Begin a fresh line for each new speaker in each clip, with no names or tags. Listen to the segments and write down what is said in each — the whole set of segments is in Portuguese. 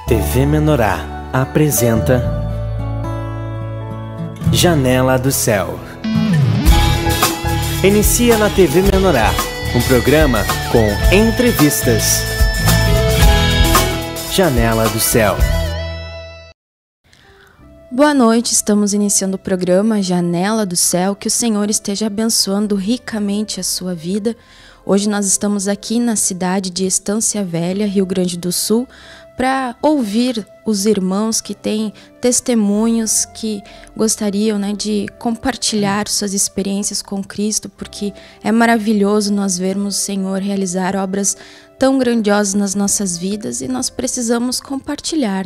TV Menorá apresenta Janela do Céu. Inicia na TV Menorá um programa com entrevistas. Janela do Céu.
Boa noite, estamos iniciando o programa Janela do Céu. Que o Senhor esteja abençoando ricamente a sua vida. Hoje nós estamos aqui na cidade de Estância Velha, Rio Grande do Sul, para ouvir os irmãos que têm testemunhos, que gostariam, de compartilhar suas experiências com Cristo, porque é maravilhoso nós vermos o Senhor realizar obras tão grandiosas nas nossas vidas e nós precisamos compartilhar,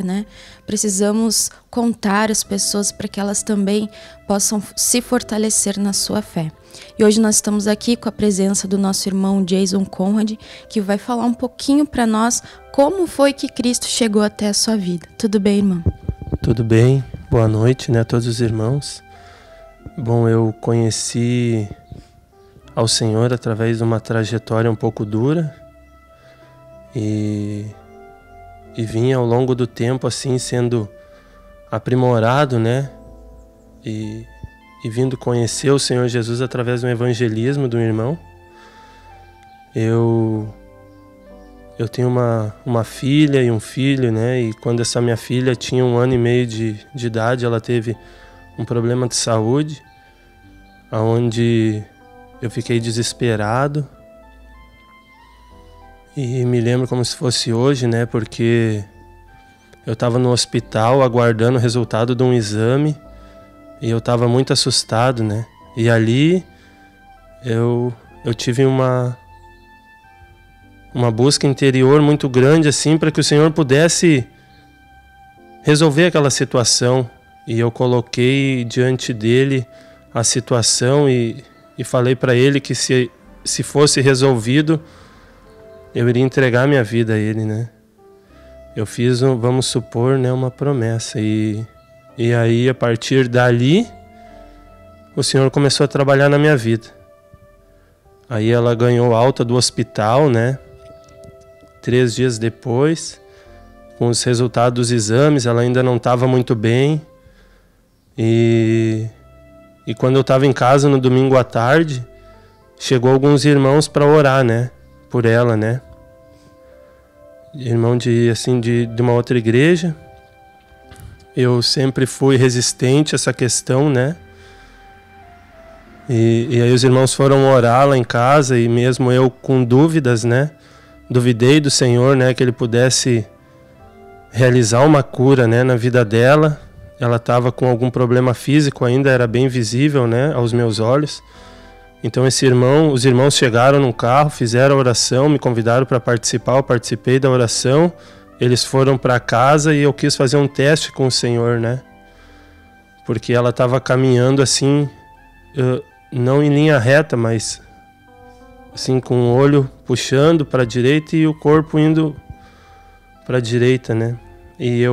Precisamos contar às pessoas para que elas também possam se fortalecer na sua fé. E hoje nós estamos aqui com a presença do nosso irmão Jason Conrad, que vai falar um pouquinho para nós como foi que Cristo chegou até a sua vida. Tudo bem, irmão?
Tudo bem. Boa noite, a todos os irmãos. Bom, eu conheci ao Senhor através de uma trajetória um pouco dura e vim ao longo do tempo assim sendo aprimorado, E vindo conhecer o Senhor Jesus através do evangelismo do irmão. Eu tenho uma filha e um filho, E quando essa minha filha tinha 1 ano e meio de idade, ela teve um problema de saúde, onde eu fiquei desesperado. E me lembro como se fosse hoje, Porque eu estava no hospital aguardando o resultado de um exame e eu estava muito assustado, E ali eu tive uma busca interior muito grande, assim, para que o Senhor pudesse resolver aquela situação. E eu coloquei diante dele a situação e falei para ele que se fosse resolvido, eu iria entregar minha vida a ele, Eu fiz, vamos supor, uma promessa. E aí, a partir dali, o Senhor começou a trabalhar na minha vida. Aí ela ganhou alta do hospital, 3 dias depois, com os resultados dos exames, ela ainda não estava muito bem. E quando eu estava em casa no domingo à tarde, chegou alguns irmãos para orar, por ela, Irmão de uma outra igreja. Eu sempre fui resistente a essa questão, E aí os irmãos foram orar lá em casa e mesmo eu com dúvidas, Duvidei do Senhor, que Ele pudesse realizar uma cura, na vida dela. Ela estava com algum problema físico ainda, era bem visível, aos meus olhos. Então os irmãos chegaram no carro, fizeram a oração, me convidaram para participar, eu participei da oração. Eles foram para casa e eu quis fazer um teste com o Senhor, Porque ela estava caminhando assim, não em linha reta, mas assim com o olho puxando para a direita e o corpo indo para a direita, E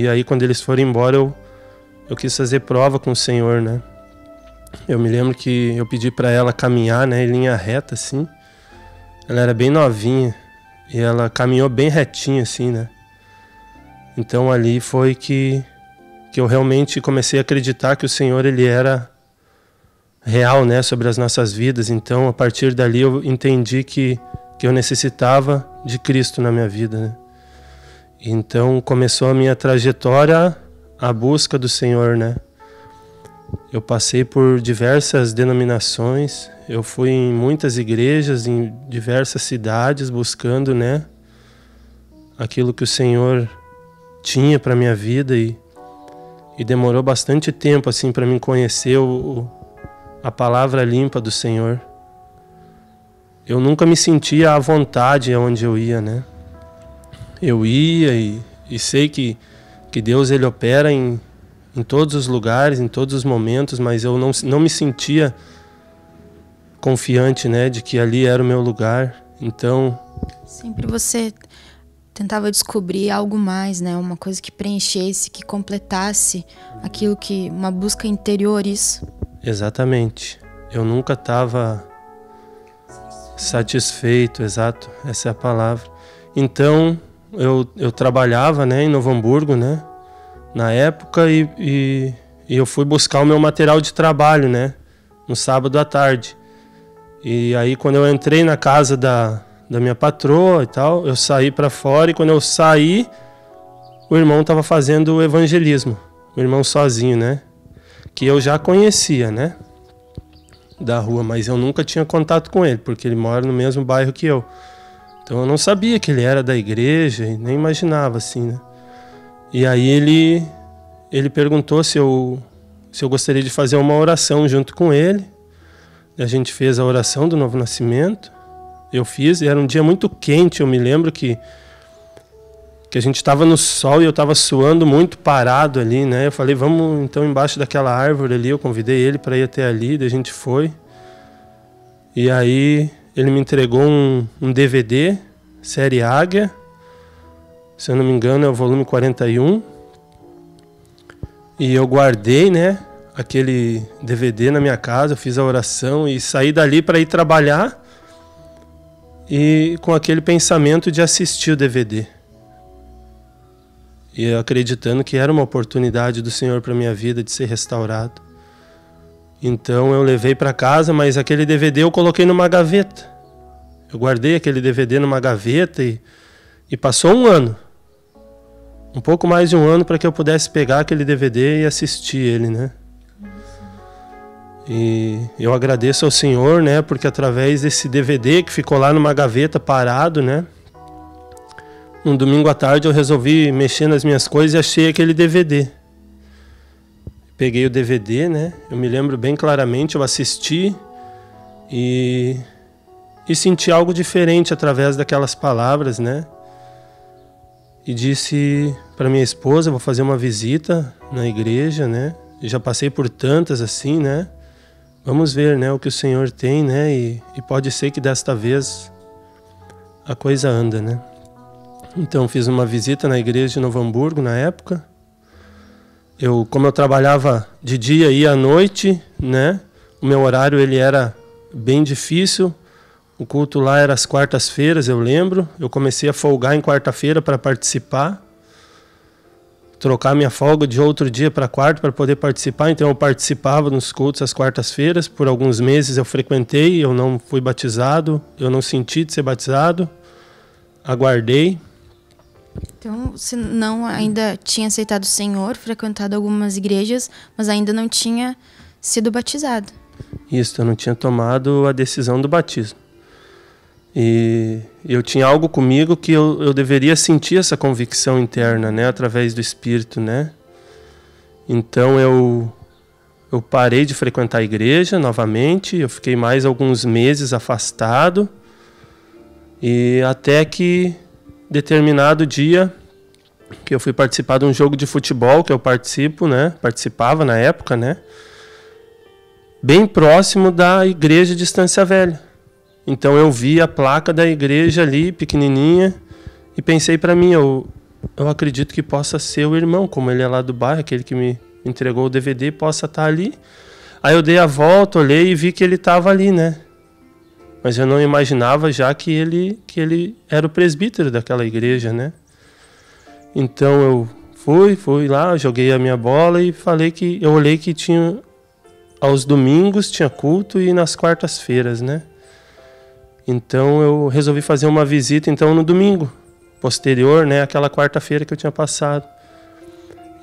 aí quando eles foram embora eu quis fazer prova com o Senhor, Eu me lembro que eu pedi para ela caminhar, em linha reta, assim. Ela era bem novinha e ela caminhou bem retinha, assim, Então ali foi que eu realmente comecei a acreditar que o Senhor, Ele era real, sobre as nossas vidas. Então a partir dali eu entendi que eu necessitava de Cristo na minha vida, Então começou a minha trajetória, a busca do Senhor, Eu passei por diversas denominações, eu fui em muitas igrejas, em diversas cidades, buscando, aquilo que o Senhor tinha para minha vida e demorou bastante tempo assim para mim conhecer a palavra limpa do Senhor. Eu nunca me sentia à vontade onde eu ia, Eu ia e sei que Deus, Ele opera em todos os lugares, em todos os momentos, mas eu não me sentia confiante, de que ali era o meu lugar. Então,
sempre você tentava descobrir algo mais, uma coisa que preenchesse, que completasse aquilo que uma busca interior, isso.
Exatamente. Eu nunca estava satisfeito, exato, essa é a palavra. Então, eu trabalhava, né, em Novo Hamburgo, né, na época, e eu fui buscar o meu material de trabalho, né, no sábado à tarde. E aí quando eu entrei na casa da minha patroa e tal, eu saí para fora, e quando eu saí, o irmão estava fazendo o evangelismo, o irmão sozinho, né, que eu já conhecia, né, da rua, mas eu nunca tinha contato com ele, porque ele mora no mesmo bairro que eu. Então eu não sabia que ele era da igreja, e nem imaginava assim, né. E aí ele perguntou se eu gostaria de fazer uma oração junto com ele. A gente fez a oração do Novo Nascimento. Eu fiz, e era um dia muito quente. Eu me lembro que a gente estava no sol e eu estava suando muito, parado ali, né? Eu falei, vamos então embaixo daquela árvore ali. Eu convidei ele para ir até ali, daí a gente foi. E aí ele me entregou um DVD, série Águia. Se eu não me engano é o volume 41. E eu guardei, né, aquele DVD na minha casa, eu fiz a oração e saí dali para ir trabalhar, e com aquele pensamento de assistir o DVD. E acreditando que era uma oportunidade do Senhor para minha vida de ser restaurado. Então eu levei para casa, mas aquele DVD eu coloquei numa gaveta. Eu guardei aquele DVD numa gaveta e passou um ano. Um pouco mais de um ano para que eu pudesse pegar aquele DVD e assistir ele, né? E eu agradeço ao Senhor, né? Porque através desse DVD que ficou lá numa gaveta parado, né? Um domingo à tarde eu resolvi mexer nas minhas coisas e achei aquele DVD. Peguei o DVD, né? Eu me lembro bem claramente, eu assisti e senti algo diferente através daquelas palavras, né? E disse para minha esposa, vou fazer uma visita na igreja, né? Eu já passei por tantas assim, né? Vamos ver, né, o que o Senhor tem, né? E pode ser que desta vez a coisa anda, né? Então fiz uma visita na igreja de Novo Hamburgo na época. Como eu trabalhava de dia e à noite, né? O meu horário ele era bem difícil. O culto lá era às quartas-feiras, eu lembro. Eu comecei a folgar em quarta-feira para participar. Trocar minha folga de outro dia para quarta para poder participar. Então eu participava nos cultos às quartas-feiras. Por alguns meses eu frequentei, eu não fui batizado. Eu não senti de ser batizado. Aguardei.
Então você não ainda tinha aceitado o Senhor, frequentado algumas igrejas, mas ainda não tinha sido batizado.
Isso, eu não tinha tomado a decisão do batismo. E eu tinha algo comigo que eu deveria sentir essa convicção interna, né, através do Espírito, né? Então eu parei de frequentar a igreja novamente, eu fiquei mais alguns meses afastado, e até que determinado dia que eu fui participar de um jogo de futebol que eu participava na época, né? Bem próximo da igreja de Estância Velha. Então eu vi a placa da igreja ali, pequenininha, e pensei para mim, eu acredito que possa ser o irmão, como ele é lá do bairro, aquele que me entregou o DVD, possa estar ali. Aí eu dei a volta, olhei e vi que ele estava ali, né? Mas eu não imaginava já que ele era o presbítero daquela igreja, né? Então eu fui lá, joguei a minha bola e eu olhei que tinha, aos domingos tinha culto e nas quartas-feiras, né? Então eu resolvi fazer uma visita então no domingo posterior, né, aquela quarta-feira que eu tinha passado.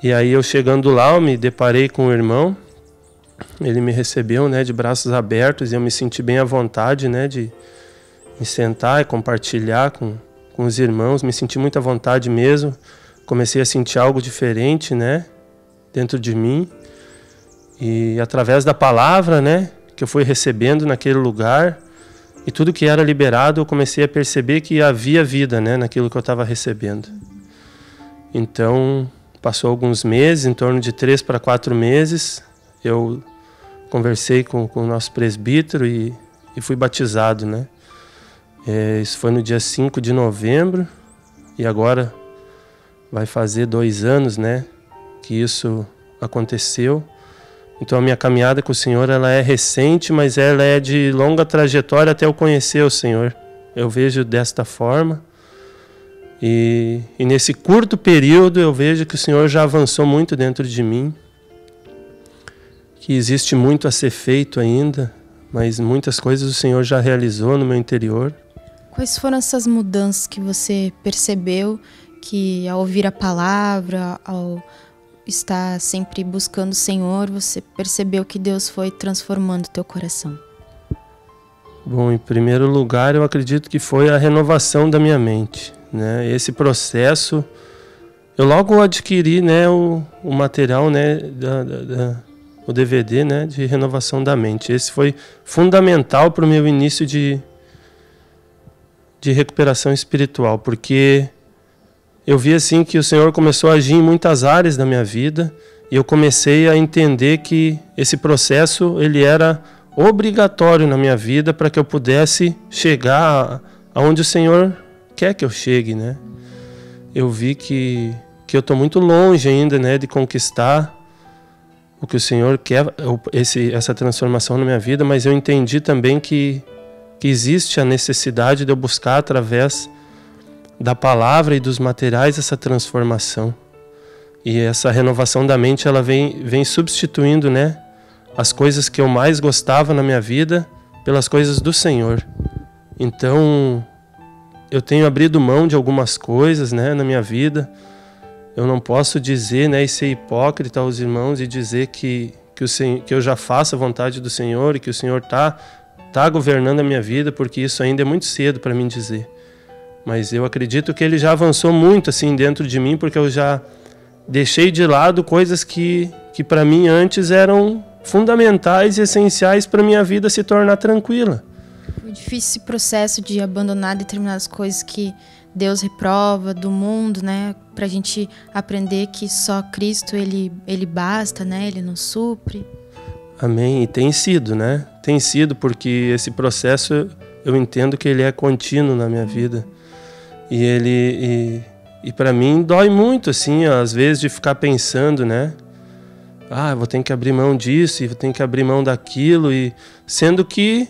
E aí eu chegando lá, eu me deparei com o irmão. Ele me recebeu, né, de braços abertos, e eu me senti bem à vontade, né, de me sentar e compartilhar com os irmãos. Me senti muito à vontade mesmo. Comecei a sentir algo diferente, né, dentro de mim. E através da palavra, né, que eu fui recebendo naquele lugar, e tudo que era liberado, eu comecei a perceber que havia vida, né, naquilo que eu estava recebendo. Então, passou alguns meses, em torno de 3 para 4 meses, eu conversei com o nosso presbítero e fui batizado, né. Isso foi no dia 5 de novembro, e agora vai fazer 2 anos, né, que isso aconteceu. Então a minha caminhada com o Senhor, ela é recente, mas ela é de longa trajetória até eu conhecer o Senhor. Eu vejo desta forma. E nesse curto período eu vejo que o Senhor já avançou muito dentro de mim, que existe muito a ser feito ainda, mas muitas coisas o Senhor já realizou no meu interior.
Quais foram essas mudanças que você percebeu que ao ouvir a palavra, ao estar sempre buscando o Senhor, você percebeu que Deus foi transformando o teu coração?
Bom, em primeiro lugar, eu acredito que foi a renovação da minha mente, né? Esse processo, eu logo adquiri, né, o material, né, o DVD, né, de renovação da mente. Esse foi fundamental para o meu início de recuperação espiritual, porque eu vi assim que o Senhor começou a agir em muitas áreas da minha vida e eu comecei a entender que esse processo ele era obrigatório na minha vida para que eu pudesse chegar aonde o Senhor quer que eu chegue, né? Eu vi que eu estou muito longe ainda, né, de conquistar o que o Senhor quer, essa transformação na minha vida, mas eu entendi também que existe a necessidade de eu buscar através da palavra e dos materiais essa transformação. E essa renovação da mente, ela vem substituindo, né, as coisas que eu mais gostava na minha vida pelas coisas do Senhor. Então, eu tenho abrido mão de algumas coisas, né, na minha vida. Eu não posso dizer, né, e ser hipócrita aos irmãos e dizer que eu já faço a vontade do Senhor e que o Senhor está governando a minha vida, porque isso ainda é muito cedo para mim dizer. Mas eu acredito que Ele já avançou muito assim dentro de mim, porque eu já deixei de lado coisas que para mim antes eram fundamentais e essenciais para a minha vida se tornar tranquila.
Foi difícil esse processo de abandonar determinadas coisas que Deus reprova do mundo, né? Pra gente aprender que só Cristo ele basta, né? Ele nos supre.
Amém. E tem sido, né? Tem sido, porque esse processo eu entendo que ele é contínuo na minha vida. E para mim dói muito, assim, às vezes de ficar pensando, né? Eu vou ter que abrir mão disso, e vou ter que abrir mão daquilo, e sendo que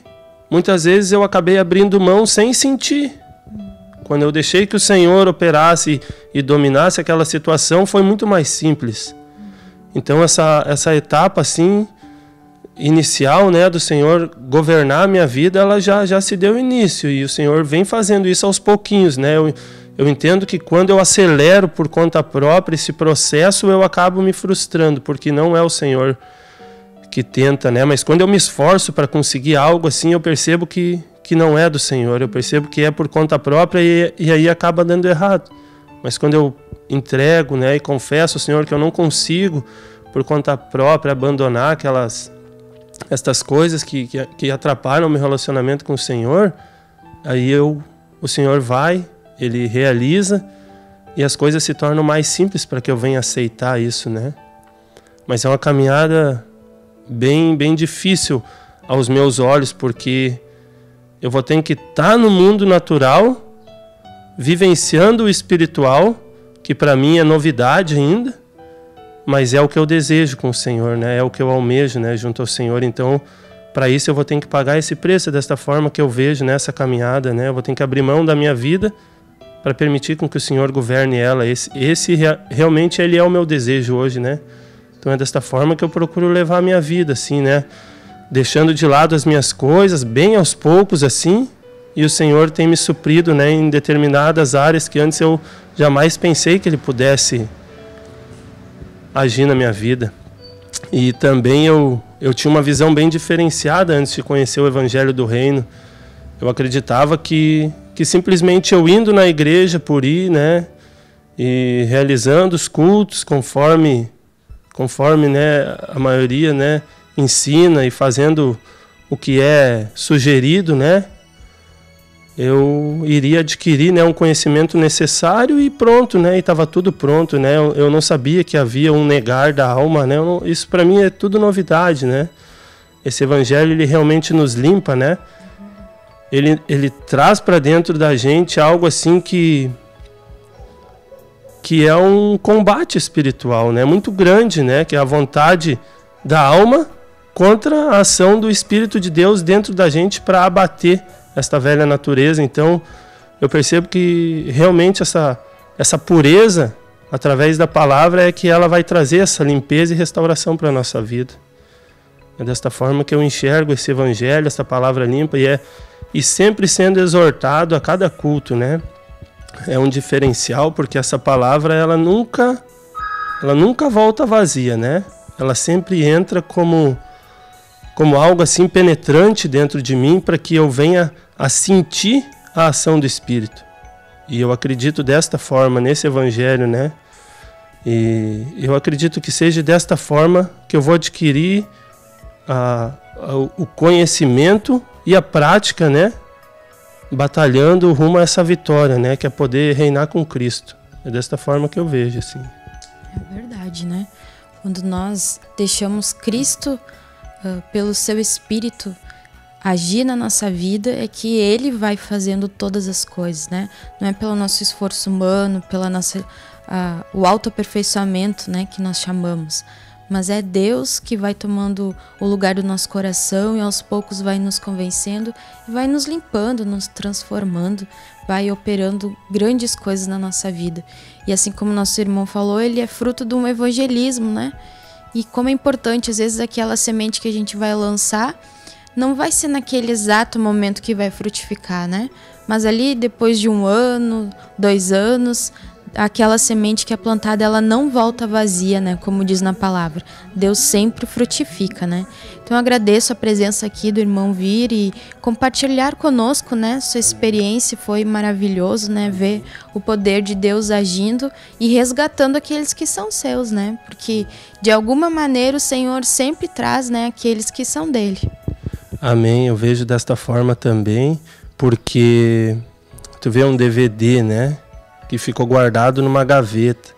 muitas vezes eu acabei abrindo mão sem sentir. Quando eu deixei que o Senhor operasse e dominasse aquela situação, foi muito mais simples. Então essa etapa assim inicial, né, do Senhor governar a minha vida, ela já se deu início, e o Senhor vem fazendo isso aos pouquinhos, né? Eu entendo que quando eu acelero por conta própria esse processo, eu acabo me frustrando, porque não é o Senhor que tenta, né? Mas quando eu me esforço para conseguir algo assim, eu percebo que não é do Senhor, eu percebo que é por conta própria e aí acaba dando errado. Mas quando eu entrego, né, e confesso ao Senhor que eu não consigo por conta própria abandonar estas coisas que atrapalham o meu relacionamento com o Senhor, aí o Senhor vai, Ele realiza e as coisas se tornam mais simples para que eu venha aceitar isso, né? Mas é uma caminhada bem, bem difícil aos meus olhos, porque eu vou ter que estar no mundo natural, vivenciando o espiritual, que para mim é novidade ainda, mas é o que eu desejo com o Senhor, né? É o que eu almejo, né, junto ao Senhor. Então, para isso eu vou ter que pagar esse preço desta forma que eu vejo nessa caminhada, né? Eu vou ter que abrir mão da minha vida para permitir com que o Senhor governe ela. Realmente ele é o meu desejo hoje, né? Então é desta forma que eu procuro levar a minha vida, assim, né? Deixando de lado as minhas coisas, bem aos poucos, assim, e o Senhor tem me suprido, né, em determinadas áreas que antes eu jamais pensei que Ele pudesse agir na minha vida. E também eu tinha uma visão bem diferenciada antes de conhecer o Evangelho do Reino. Eu acreditava que simplesmente eu indo na igreja por ir, né, e realizando os cultos conforme, né, a maioria, né, ensina e fazendo o que é sugerido, né, eu iria adquirir, né, um conhecimento necessário e pronto, né, e estava tudo pronto, né. Eu não sabia que havia um negar da alma, né. Isso para mim é tudo novidade, né. Esse Evangelho ele realmente nos limpa, né. Ele traz para dentro da gente algo assim que é um combate espiritual, né, muito grande, né, que é a vontade da alma contra a ação do Espírito de Deus dentro da gente para abater esta velha natureza. Então, eu percebo que realmente essa pureza, através da palavra, é que ela vai trazer essa limpeza e restauração para a nossa vida. É desta forma que eu enxergo esse evangelho, essa palavra limpa, e sempre sendo exortado a cada culto, né? É um diferencial, porque essa palavra ela nunca volta vazia, né? Ela sempre entra como algo assim penetrante dentro de mim, para que eu venha a sentir a ação do Espírito. E eu acredito desta forma nesse evangelho, né? E eu acredito que seja desta forma que eu vou adquirir o conhecimento e a prática, né? Batalhando rumo a essa vitória, né? Que é poder reinar com Cristo. É desta forma que eu vejo, assim.
É verdade, né? Quando nós deixamos Cristo, pelo seu Espírito, agir na nossa vida, é que Ele vai fazendo todas as coisas, né? Não é pelo nosso esforço humano, pela nossa, o autoaperfeiçoamento, né? Que nós chamamos. Mas é Deus que vai tomando o lugar do nosso coração e aos poucos vai nos convencendo e vai nos limpando, nos transformando, vai operando grandes coisas na nossa vida. E assim como nosso irmão falou, ele é fruto de um evangelismo, né? E como é importante, às vezes aquela semente que a gente vai lançar não vai ser naquele exato momento que vai frutificar, né? Mas ali depois de 1 ano, 2 anos, aquela semente que é plantada, ela não volta vazia, né? Como diz na palavra. Deus sempre frutifica, né? Então eu agradeço a presença aqui do irmão vir e compartilhar conosco, né? Sua experiência, foi maravilhoso, né? Ver o poder de Deus agindo e resgatando aqueles que são seus, né? Porque de alguma maneira o Senhor sempre traz, né? Aqueles que são dele.
Amém, eu vejo desta forma também, porque tu vê um DVD, né? Que ficou guardado numa gaveta,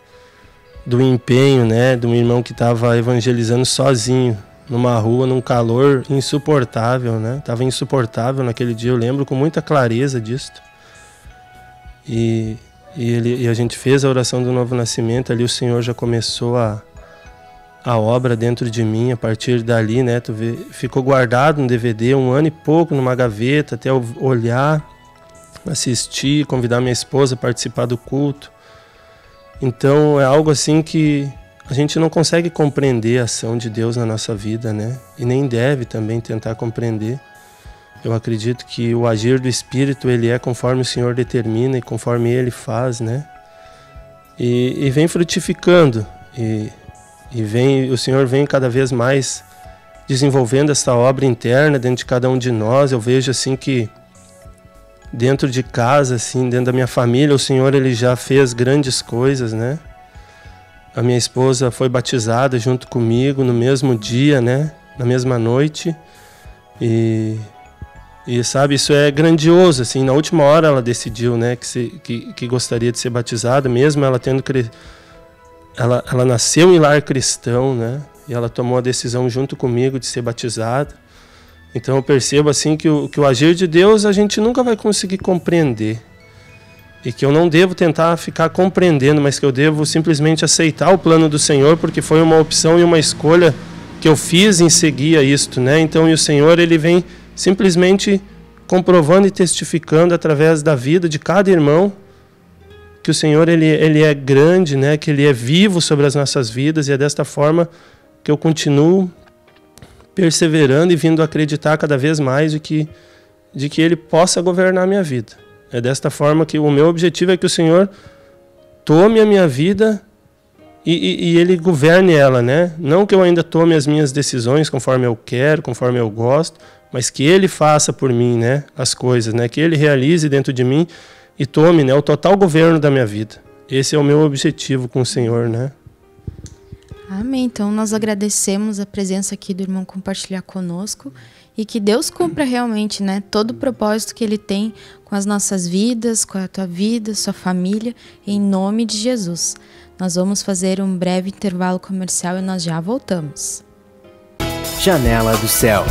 do empenho, né, de um irmão que estava evangelizando sozinho, numa rua, num calor insuportável, né, estava insuportável naquele dia, eu lembro com muita clareza disso. E a gente fez a oração do novo nascimento, ali o Senhor já começou a obra dentro de mim, a partir dali, né, tu vê, ficou guardado no DVD 1 ano e pouco numa gaveta, até eu olhar, assistir, convidar minha esposa a participar do culto. Então é algo assim que a gente não consegue compreender a ação de Deus na nossa vida, né? E nem deve também tentar compreender. Eu acredito que o agir do Espírito, ele é conforme o Senhor determina e conforme Ele faz, né? E vem frutificando. O Senhor vem cada vez mais desenvolvendo essa obra interna dentro de cada um de nós. Eu vejo assim que dentro de casa, assim, dentro da minha família, o Senhor ele já fez grandes coisas, né? A minha esposa foi batizada junto comigo no mesmo dia, né? Na mesma noite. E sabe, isso é grandioso, assim. Na última hora ela decidiu, né, que gostaria de ser batizada, mesmo ela tendo ela nasceu em lar cristão, né? E ela tomou a decisão junto comigo de ser batizada. Então eu percebo assim que o agir de Deus a gente nunca vai conseguir compreender. E que eu não devo tentar ficar compreendendo, mas que eu devo simplesmente aceitar o plano do Senhor, porque foi uma opção e uma escolha que eu fiz em seguir a isto, né? Então e o Senhor ele vem simplesmente comprovando e testificando através da vida de cada irmão que o Senhor ele é grande, né? Que Ele é vivo sobre as nossas vidas, e é desta forma que eu continuo perseverando e vindo a acreditar cada vez mais de que Ele possa governar a minha vida. É desta forma que o meu objetivo é que o Senhor tome a minha vida e Ele governe ela, né? Não que eu ainda tome as minhas decisões conforme eu quero, conforme eu gosto, mas que Ele faça por mim, né, as coisas, né? Que Ele realize dentro de mim e tome, né, o total governo da minha vida. Esse é o meu objetivo com o Senhor, né?
Amém. Então nós agradecemos a presença aqui do irmão compartilhar conosco e que Deus cumpra realmente, né, todo o propósito que Ele tem com as nossas vidas, com a tua vida, sua família, em nome de Jesus. Nós vamos fazer um breve intervalo comercial e nós já voltamos.
Janela do Céu.